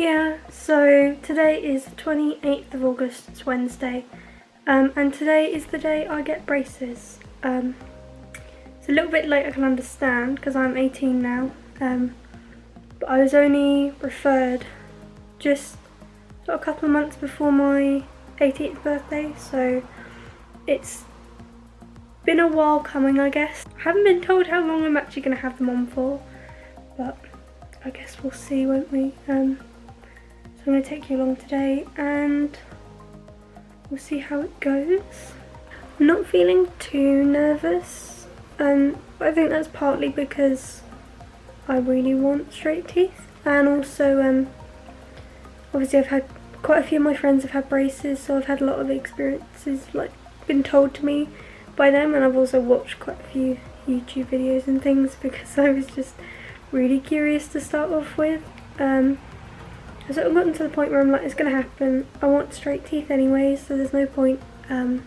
Yeah, so today is the 28th of August, it's Wednesday, and today is the day I get braces. It's a little bit late, I can understand, because I'm 18 now, but I was only referred just a couple of months before my 18th birthday, so it's been a while coming, I guess. I haven't been told how long I'm actually going to have them on for, but I guess we'll see, won't we? So I'm going to take you along today and we'll see how it goes. I'm not feeling too nervous, but I think that's partly because I really want straight teeth, and also obviously I've had quite a few of my friends have had braces, so I've had a lot of experiences like been told to me by them, and I've also watched quite a few YouTube videos and things because I was just really curious to start off with. I've sort of gotten to the point where I'm like, it's going to happen. I want straight teeth anyway, so there's no point, you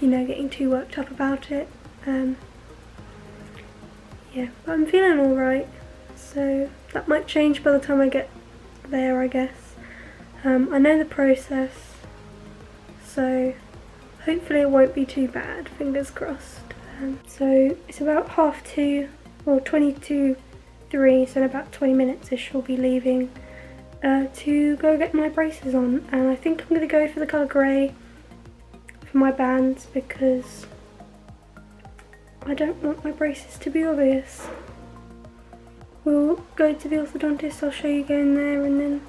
know, getting too worked up about it. Yeah, but I'm feeling alright, so that might change by the time I get there, I guess. I know the process, so hopefully it won't be too bad, fingers crossed. So it's about 2:30, or 3, so in about 20 minutes-ish we'll be leaving to go get my braces on, and I think I'm going to go for the colour grey for my bands because I don't want my braces to be obvious. We'll go to the orthodontist, I'll show you going there and then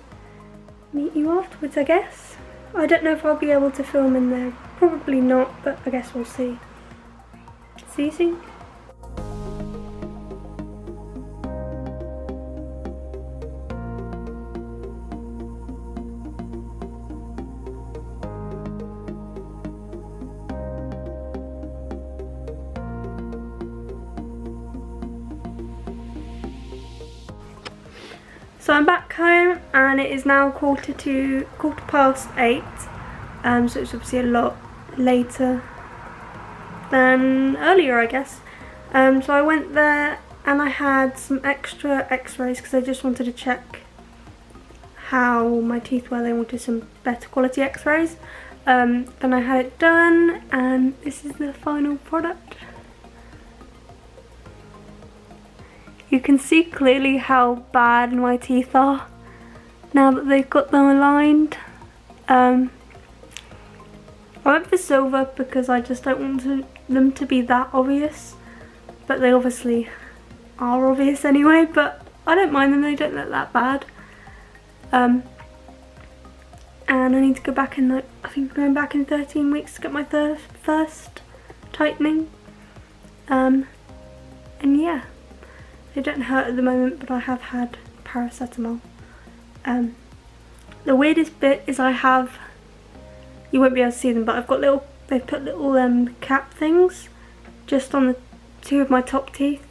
meet you afterwards, I guess. I don't know if I'll be able to film in there, probably not, but I guess we'll see. See you soon. So I'm back home and it is now quarter past 8, so it's obviously a lot later than earlier, I guess. So I went there and I had some extra X-rays because I just wanted to check how my teeth were. They wanted some better quality X-rays. Then I had it done and this is the final product. You can see clearly how bad my teeth are now that they've got them aligned. I went for silver because I just don't want them to be that obvious, but they obviously are obvious anyway, but I don't mind them, they don't look that bad. And I need to go back in, I think I'm going back in 13 weeks to get my first tightening. And yeah. They don't hurt at the moment, but I have had paracetamol. The weirdest bit is I have, you won't be able to see them, but I've got they've put little cap things just on the 2 of my top teeth,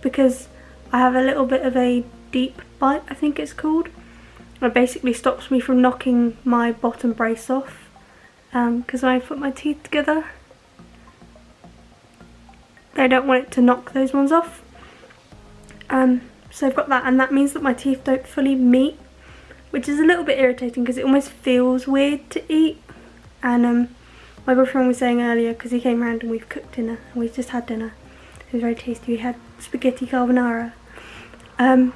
because I have a little bit of a deep bite, I think it's called. It basically stops me from knocking my bottom brace off, because when I put my teeth together, they don't want it to knock those ones off. So I've got that, and that means that my teeth don't fully meet, which is a little bit irritating because it almost feels weird to eat. And my boyfriend was saying earlier, because he came round and we've cooked dinner, and we've just had dinner. It was very tasty. We had spaghetti carbonara. And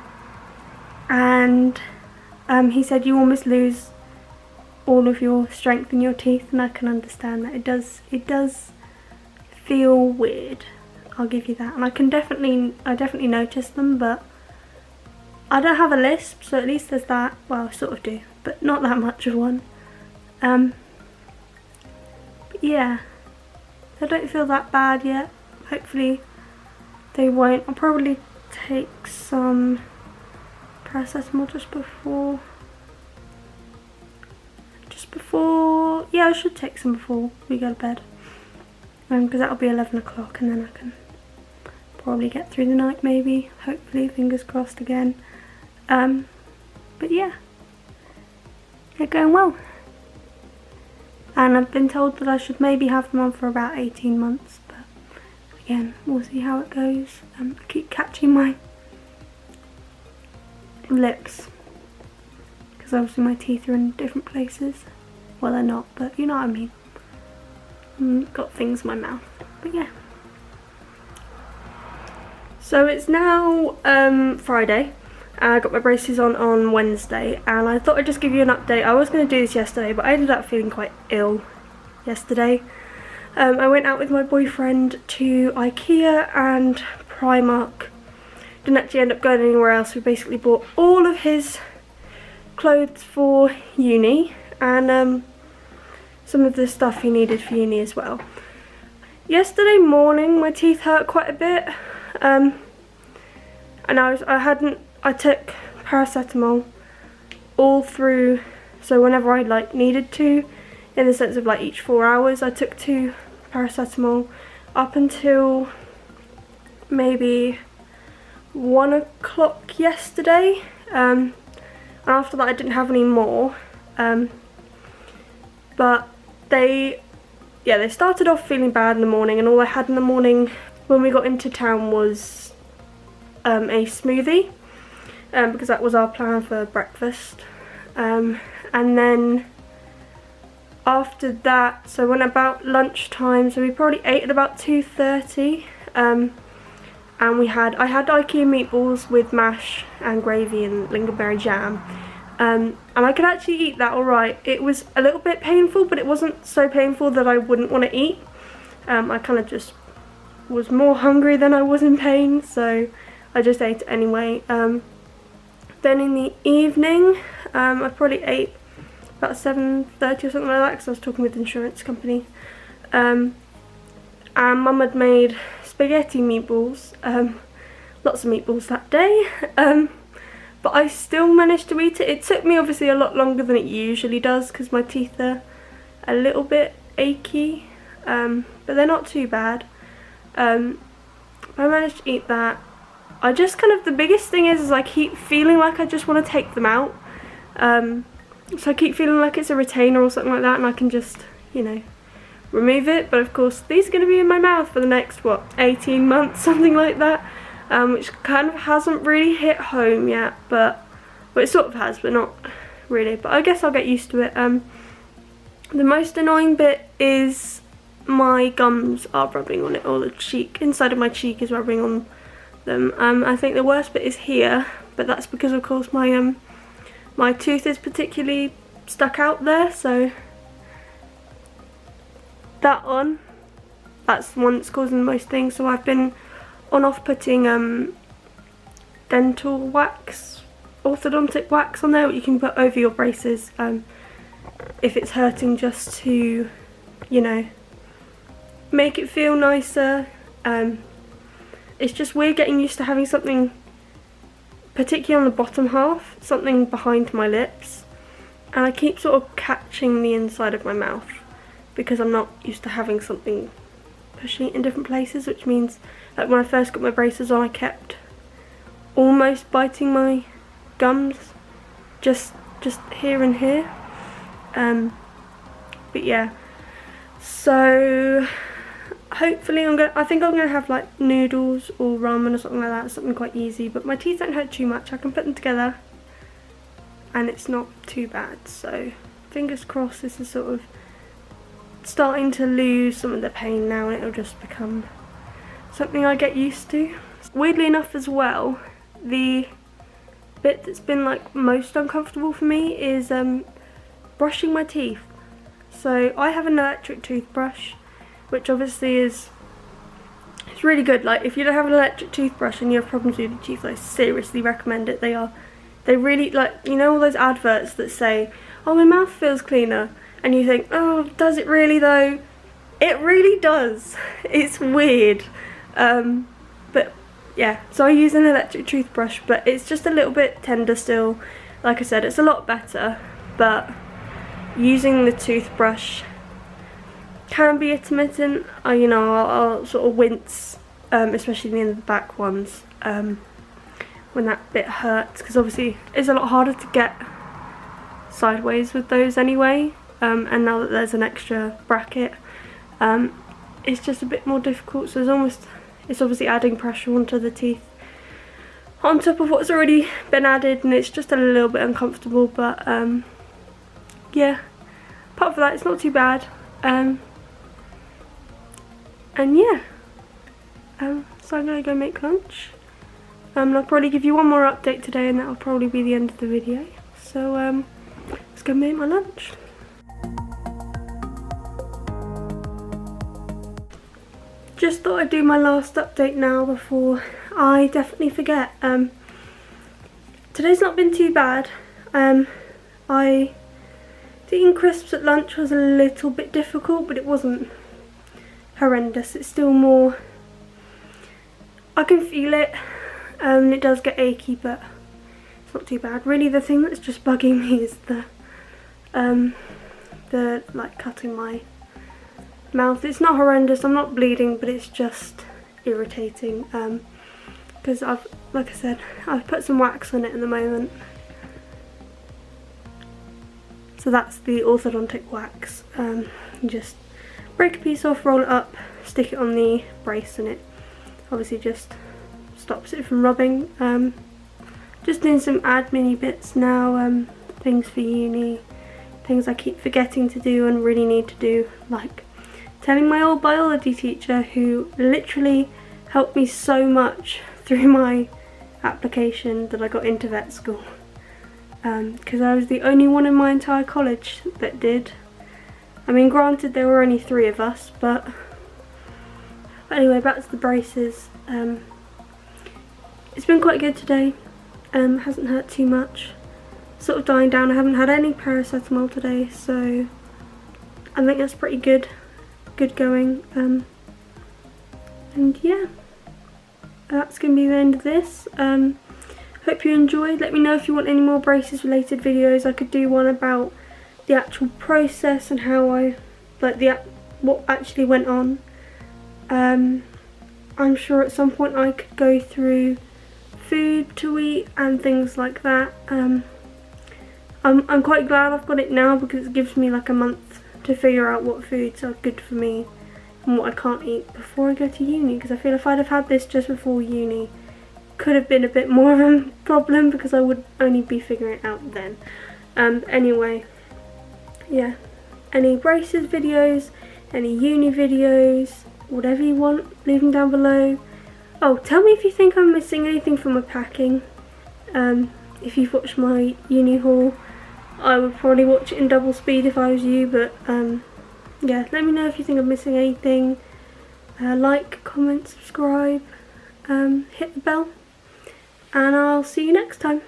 he said you almost lose all of your strength in your teeth, and I can understand that. It does feel weird. I'll give you that, and I definitely notice them, but I don't have a lisp, so at least there's that. Well, I sort of do, but not that much of one. But yeah, they don't feel that bad yet. Hopefully they won't. I'll probably take some paracetamol just before, yeah, I should take some before we go to bed, because that'll be 11 o'clock, and then I can probably get through the night, maybe, hopefully, fingers crossed again. But yeah, they're going well, and I've been told that I should maybe have them on for about 18 months, but again, we'll see how it goes. I keep catching my lips, because obviously my teeth are in different places. Well, they're not, but you know what I mean. Got things in my mouth, but yeah. So it's now Friday. I got my braces on Wednesday, and I thought I'd just give you an update. I was going to do this yesterday, but I ended up feeling quite ill yesterday. I went out with my boyfriend to IKEA and Primark. Didn't actually end up going anywhere else. We basically bought all of his clothes for uni, and some of the stuff he needed for uni as well. Yesterday morning my teeth hurt quite a bit, and I took paracetamol all through, so whenever I like needed to, in the sense of like each 4 hours, I took 2 paracetamol up until maybe 1 o'clock yesterday, and after that I didn't have any more, but they started off feeling bad in the morning, and all I had in the morning when we got into town was a smoothie, because that was our plan for breakfast, and then after that, so when about lunchtime, so we probably ate at about 2:30, and I had IKEA meatballs with mash and gravy and lingonberry jam, and I could actually eat that alright. It was a little bit painful, but it wasn't so painful that I wouldn't want to eat. I kind of just was more hungry than I was in pain, so I just ate it anyway. Then in the evening, I probably ate about 7:30 or something like that, because I was talking with the insurance company. And Mum had made spaghetti meatballs, lots of meatballs that day, but I still managed to eat it. It took me obviously a lot longer than it usually does, because my teeth are a little bit achy, but they're not too bad. I managed to eat that. I just the biggest thing is I keep feeling like I just want to take them out. So I keep feeling like it's a retainer or something like that, and I can just, you know, remove it. But of course these are going to be in my mouth for the next, what, 18 months, something like that, which kind of hasn't really hit home yet, but well, it sort of has, but not really. But I guess I'll get used to it. The most annoying bit is my gums are rubbing on it, or the cheek, inside of my cheek is rubbing on them. I think the worst bit is here, but that's because of course my tooth is particularly stuck out there, so that's the one that's causing the most things. So I've been on off putting dental wax, orthodontic wax on there, which you can put over your braces if it's hurting, just to, you know, make it feel nicer. It's just weird getting used to having something, particularly on the bottom half, something behind my lips, and I keep sort of catching the inside of my mouth because I'm not used to having something pushing it in different places, which means like when I first got my braces on, I kept almost biting my gums, just here and here. But yeah, so hopefully I think I'm gonna have like noodles or ramen or something like that, something quite easy. But my teeth don't hurt too much. I can put them together and it's not too bad. So fingers crossed this is sort of starting to lose some of the pain now, and it'll just become something I get used to. Weirdly enough as well, the bit that's been like most uncomfortable for me is brushing my teeth. So I have an electric toothbrush, which obviously it's really good. Like if you don't have an electric toothbrush and you have problems with your teeth, I seriously recommend it. They really, like, you know, all those adverts that say, oh, my mouth feels cleaner, and you think, oh, does it really though? It really does. It's weird. But yeah, so I use an electric toothbrush, but it's just a little bit tender still. Like I said, it's a lot better, but using the toothbrush can be intermittent. You know, I'll sort of wince, especially in the back ones, when that bit hurts, because obviously it's a lot harder to get sideways with those anyway, and now that there's an extra bracket, it's just a bit more difficult. So it's obviously adding pressure onto the teeth on top of what's already been added, and it's just a little bit uncomfortable, but yeah, apart from that it's not too bad. And yeah, so I'm gonna go make lunch. I'll probably give you one more update today, and that'll probably be the end of the video. So let's go make my lunch. Just thought I'd do my last update now before I definitely forget. Today's not been too bad. Eating crisps at lunch was a little bit difficult, but it wasn't horrendous. It's still more, I can feel it, and it does get achy, but it's not too bad. Really the thing that's just bugging me is the like cutting my mouth. It's not horrendous, I'm not bleeding, but it's just irritating, because like I said, I've put some wax on it at the moment. So that's the orthodontic wax. You just break a piece off, roll it up, stick it on the brace, and it obviously just stops it from rubbing. Just doing some admin-y bits now, things for uni, things I keep forgetting to do and really need to do, like telling my old biology teacher, who literally helped me so much through my application that I got into vet school. Because I was the only one in my entire college that did. I mean, granted there were only 3 of us, but anyway, back to the braces. It's been quite good today. Hasn't hurt too much. Sort of dying down. I haven't had any paracetamol today, so I think that's pretty good. Good going. And yeah, that's going to be the end of this. Hope you enjoyed. Let me know if you want any more braces related videos. I could do one about the actual process and how I, like, what actually went on. I'm sure at some point I could go through food to eat and things like that. I'm quite glad I've got it now, because it gives me like a month to figure out what foods are good for me and what I can't eat before I go to uni, because I feel if I'd have had this just before uni, could have been a bit more of a problem, because I would only be figuring it out then. Anyway, yeah, any braces videos, any uni videos, whatever you want, leave them down below. Oh, tell me if you think I'm missing anything from my packing. If you've watched my uni haul, I would probably watch it in double speed if I was you, but yeah, let me know if you think I'm missing anything. Like, comment, subscribe, hit the bell, and I'll see you next time.